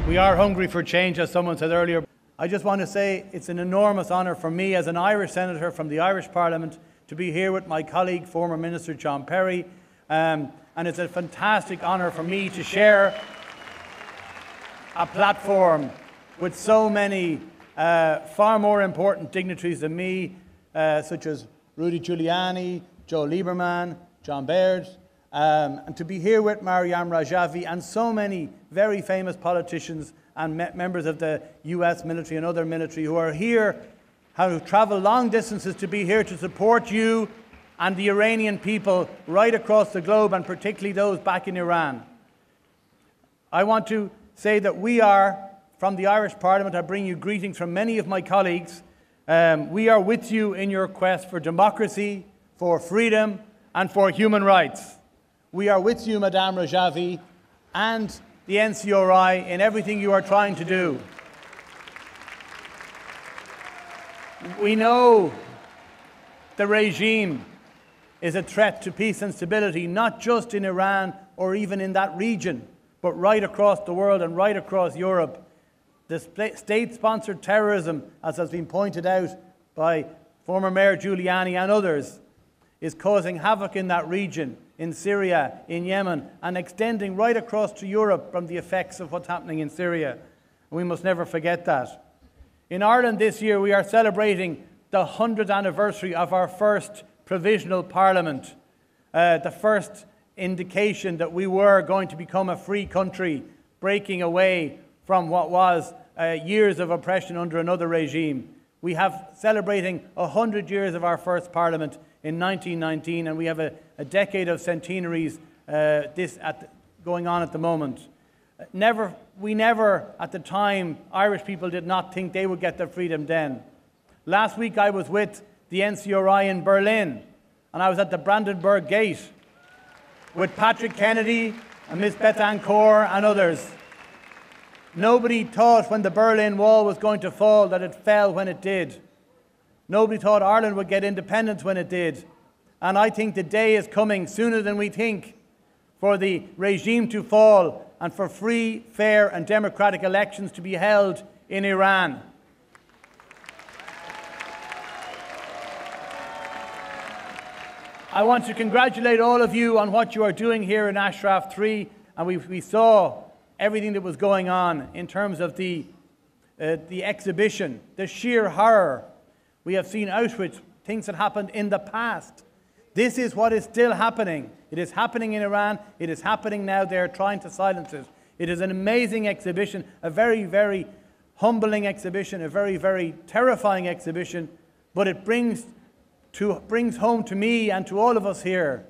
We are hungry for change, as someone said earlier. I just want to say it's an enormous honour for me as an Irish senator from the Irish Parliament to be here with my colleague, former Minister John Perry. And it's a fantastic honour for me to share a platform with so many far more important dignitaries than me, such as Rudy Giuliani, Joe Lieberman, John Baird, and to be here with Maryam Rajavi and so many very famous politicians and members of the US military and other military who are here, who travel long distances to be here to support you and the Iranian people right across the globe, and particularly those back in Iran. I want to say that we are, from the Irish Parliament, I bring you greetings from many of my colleagues. We are with you in your quest for democracy, for freedom, and for human rights. We are with you, Madame Rajavi, and the NCRI in everything you are trying to do. We know the regime is a threat to peace and stability, not just in Iran or even in that region, but right across the world and right across Europe. The state-sponsored terrorism, as has been pointed out by former Mayor Giuliani and others, is causing havoc in that region, in Syria, in Yemen, and extending right across to Europe from the effects of what's happening in Syria. We must never forget that. In Ireland this year, we are celebrating the 100th anniversary of our first provisional parliament, the first indication that we were going to become a free country, breaking away from what was years of oppression under another regime. We have celebrating 100 years of our first parliament in 1919, and we have a decade of centenaries going on at the moment. We never, at the time, Irish people did not think they would get their freedom then. Last week I was with the NCRI in Berlin, and I was at the Brandenburg Gate with Patrick Kennedy and Miss Betancourt and others. Nobody thought when the Berlin Wall was going to fall that it fell when it did. Nobody thought Ireland would get independence when it did. And I think the day is coming sooner than we think for the regime to fall and for free, fair and democratic elections to be held in Iran. I want to congratulate all of you on what you are doing here in Ashraf 3, and we saw everything that was going on in terms of the exhibition, the sheer horror. We have seen Auschwitz, things that happened in the past. This is what is still happening. It is happening in Iran. It is happening now. They are trying to silence it. It is an amazing exhibition, a very, very humbling exhibition, a very, very terrifying exhibition, but it brings home to me and to all of us here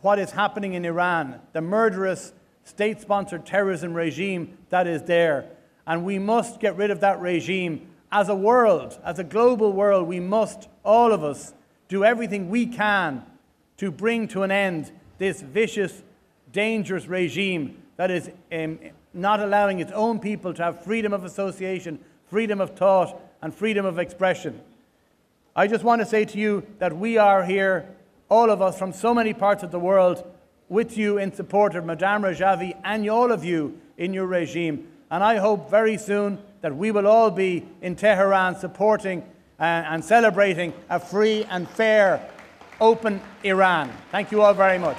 what is happening in Iran, the murderous state-sponsored terrorism regime that is there. And we must get rid of that regime. As a world, as a global world, we must, all of us, do everything we can to bring to an end this vicious, dangerous regime that is not allowing its own people to have freedom of association, freedom of thought, and freedom of expression. I just want to say to you that we are here, all of us from so many parts of the world, with you in support of Madame Rajavi and all of you in your regime. And I hope very soon that we will all be in Tehran supporting and celebrating a free and fair, open Iran. Thank you all very much.